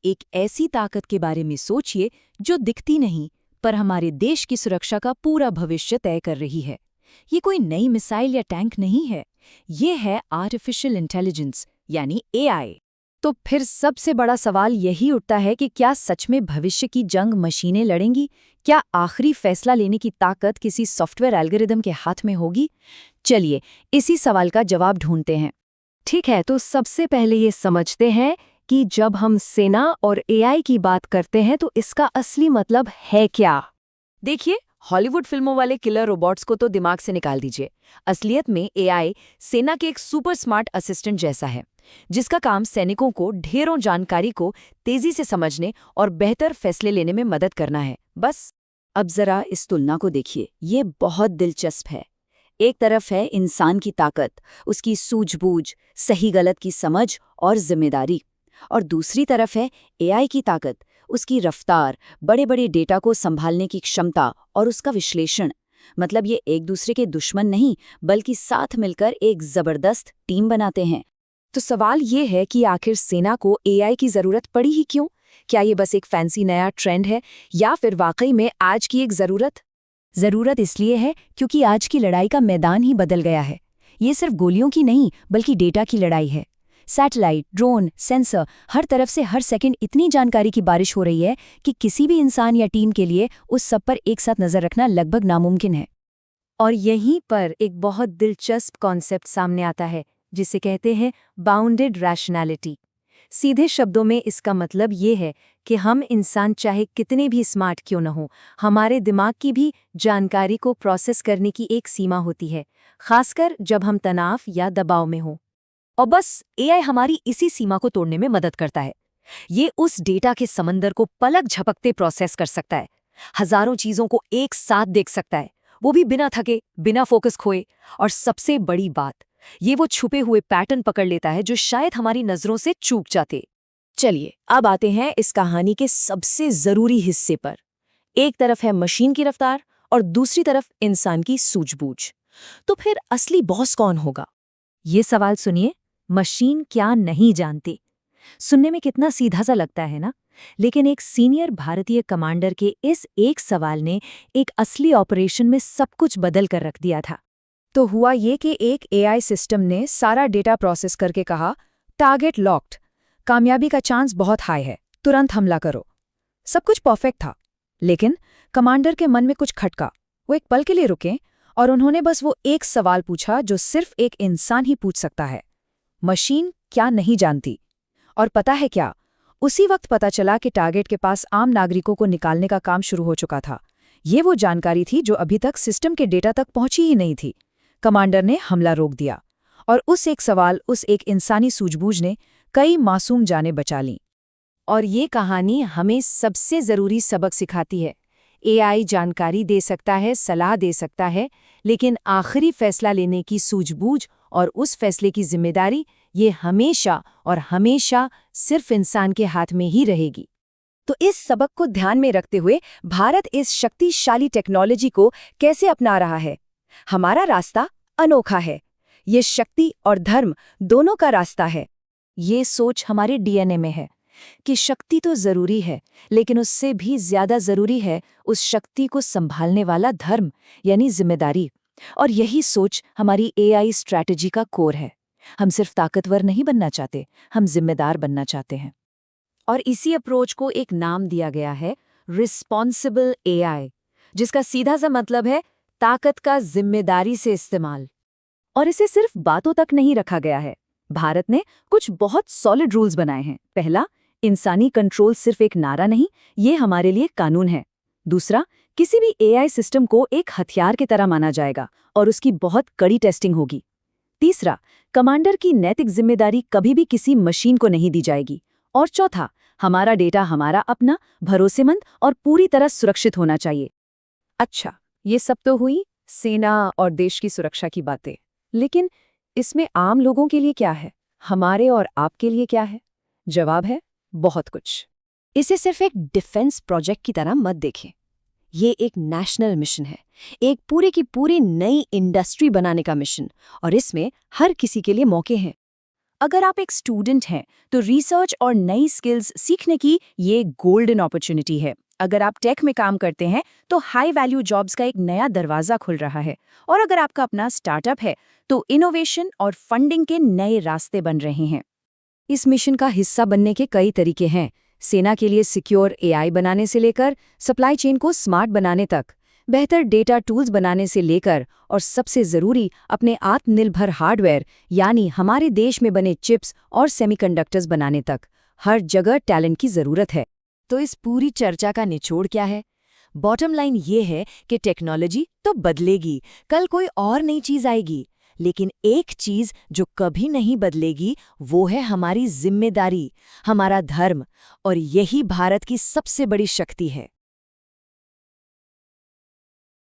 एक ऐसी ताकत के बारे में सोचिए जो दिखती नहीं पर हमारे देश की सुरक्षा का पूरा भविष्य तय कर रही है। ये कोई नई मिसाइल या टैंक नहीं है, ये है आर्टिफिशियल इंटेलिजेंस यानी एआई। तो फिर सबसे बड़ा सवाल यही उठता है कि क्या सच में भविष्य की जंग मशीनें लड़ेंगी? क्या आखिरी फैसला लेने की ताकत किसी सॉफ्टवेयर एल्गोरिदम के हाथ में होगी? चलिए इसी सवाल का जवाब ढूंढते हैं। ठीक है, तो सबसे पहले ये समझते हैं कि जब हम सेना और एआई की बात करते हैं तो इसका असली मतलब है क्या। देखिए, हॉलीवुड फिल्मों वाले किलर रोबोट्स को तो दिमाग से निकाल दीजिए। असलियत में एआई सेना के एक सुपर स्मार्ट असिस्टेंट जैसा है, जिसका काम सैनिकों को ढेरों जानकारी को तेजी से समझने और बेहतर फैसले लेने में मदद करना है, बस। अब जरा इस तुलना को देखिए, ये बहुत दिलचस्प है। एक तरफ है इंसान की ताकत, उसकी सूझबूझ, सही गलत की समझ और जिम्मेदारी, और दूसरी तरफ है एआई की ताकत, उसकी रफ्तार, बड़े बड़े डेटा को संभालने की क्षमता और उसका विश्लेषण। मतलब ये एक दूसरे के दुश्मन नहीं, बल्कि साथ मिलकर एक जबरदस्त टीम बनाते हैं। तो सवाल ये है कि आखिर सेना को एआई की जरूरत पड़ी ही क्यों? क्या ये बस एक फैंसी नया ट्रेंड है या फिर वाकई में आज की एक जरूरत? जरूरत इसलिए है क्योंकि आज की लड़ाई का मैदान ही बदल गया है। ये सिर्फ गोलियों की नहीं बल्कि डेटा की लड़ाई है। सैटेलाइट, ड्रोन, सेंसर, हर तरफ से हर सेकंड इतनी जानकारी की बारिश हो रही है कि किसी भी इंसान या टीम के लिए उस सब पर एक साथ नजर रखना लगभग नामुमकिन है। और यहीं पर एक बहुत दिलचस्प कॉन्सेप्ट सामने आता है, जिसे कहते हैं बाउंडेड रैशनैलिटी। सीधे शब्दों में इसका मतलब ये है कि हम इंसान चाहे कितने भी स्मार्ट क्यों न हो, हमारे दिमाग की भी जानकारी को प्रोसेस करने की एक सीमा होती है, खासकर जब हम तनाव या दबाव में हों। और बस एआई हमारी इसी सीमा को तोड़ने में मदद करता है। ये उस डेटा के समंदर को पलक झपकते प्रोसेस कर सकता है, हजारों चीजों को एक साथ देख सकता है, वो भी बिना थके, बिना फोकस खोए। और सबसे बड़ी बात, ये वो छुपे हुए पैटर्न पकड़ लेता है जो शायद हमारी नजरों से चूक जाते। चलिए अब आते हैं इस कहानी के सबसे जरूरी हिस्से पर। एक तरफ है मशीन की रफ्तार और दूसरी तरफ इंसान की सूझबूझ। तो फिर असली बॉस कौन होगा? ये सवाल सुनिए, मशीन क्या नहीं जानती। सुनने में कितना सीधा सा लगता है ना, लेकिन एक सीनियर भारतीय कमांडर के इस एक सवाल ने एक असली ऑपरेशन में सब कुछ बदल कर रख दिया था। तो हुआ ये कि एक एआई सिस्टम ने सारा डेटा प्रोसेस करके कहा, टारगेट लॉक्ड, कामयाबी का चांस बहुत हाई है, तुरंत हमला करो। सब कुछ परफेक्ट था, लेकिन कमांडर के मन में कुछ खटका। वो एक पल के लिए रुके और उन्होंने बस वो एक सवाल पूछा जो सिर्फ एक इंसान ही पूछ सकता है, मशीन क्या नहीं जानती? और पता है क्या, उसी वक्त पता चला कि टारगेट के पास आम नागरिकों को निकालने का काम शुरू हो चुका था। ये वो जानकारी थी जो अभी तक सिस्टम के डेटा तक पहुंची ही नहीं थी। कमांडर ने हमला रोक दिया और उस एक सवाल, उस एक इंसानी सूझबूझ ने कई मासूम जानें बचा लीं। और ये कहानी हमें सबसे जरूरी सबक सिखाती है। एआई जानकारी दे सकता है, सलाह दे सकता है, लेकिन आखिरी फैसला लेने की सूझबूझ और उस फैसले की जिम्मेदारी, ये हमेशा और हमेशा सिर्फ इंसान के हाथ में ही रहेगी। तो इस सबक को ध्यान में रखते हुए भारत इस शक्तिशाली टेक्नोलॉजी को कैसे अपना रहा है? हमारा रास्ता अनोखा है। ये शक्ति और धर्म दोनों का रास्ता है। ये सोच हमारे डीएनए में है कि शक्ति तो जरूरी है, लेकिन उससे भी ज्यादा जरूरी है उस शक्ति को संभालने वाला धर्म यानी जिम्मेदारी। और यही सोच हमारी एआई स्ट्रैटेजी का कोर है। हम सिर्फ ताकतवर नहीं बनना चाहते, हम जिम्मेदार बनना चाहते हैं। और इसी अप्रोच को एक नाम दिया गया है, रिस्पॉन्सिबल एआई, जिसका सीधा सा मतलब है ताकत का जिम्मेदारी से इस्तेमाल। और इसे सिर्फ बातों तक नहीं रखा गया है। भारत ने कुछ बहुत सॉलिड रूल्स बनाए हैं। पहला, इंसानी कंट्रोल सिर्फ एक नारा नहीं, ये हमारे लिए कानून है। दूसरा, किसी भी एआई सिस्टम को एक हथियार की तरह माना जाएगा और उसकी बहुत कड़ी टेस्टिंग होगी। तीसरा, कमांडर की नैतिक जिम्मेदारी कभी भी किसी मशीन को नहीं दी जाएगी। और चौथा, हमारा डेटा हमारा अपना, भरोसेमंद और पूरी तरह सुरक्षित होना चाहिए। अच्छा, ये सब तो हुई सेना और देश की सुरक्षा की बातें, लेकिन इसमें आम लोगों के लिए क्या है? हमारे और आपके लिए क्या है? जवाब है बहुत कुछ। इसे सिर्फ एक डिफेंस प्रोजेक्ट की तरह मत देखें। ये एक नेशनल मिशन है, एक पूरे की पूरी नई इंडस्ट्री बनाने का मिशन, और इसमें हर किसी के लिए मौके हैं। अगर आप एक स्टूडेंट हैं तो रिसर्च और नई स्किल्स सीखने की ये गोल्डन अपॉर्चुनिटी है। अगर आप टेक में काम करते हैं तो हाई वैल्यू जॉब्स का एक नया दरवाजा खुल रहा है। और अगर आपका अपना स्टार्टअप है तो इनोवेशन और फंडिंग के नए रास्ते बन रहे हैं। इस मिशन का हिस्सा बनने के कई तरीके हैं। सेना के लिए सिक्योर एआई बनाने से लेकर सप्लाई चेन को स्मार्ट बनाने तक, बेहतर डेटा टूल्स बनाने से लेकर और सबसे ज़रूरी अपने आत्मनिर्भर हार्डवेयर यानी हमारे देश में बने चिप्स और सेमीकंडक्टर्स बनाने तक, हर जगह टैलेंट की ज़रूरत है। तो इस पूरी चर्चा का निचोड़ क्या है? बॉटम लाइन ये है कि टेक्नोलॉजी तो बदलेगी, कल कोई और नई चीज़ आएगी, लेकिन एक चीज़ जो कभी नहीं बदलेगी वो है हमारी जिम्मेदारी, हमारा धर्म, और यही भारत की सबसे बड़ी शक्ति है।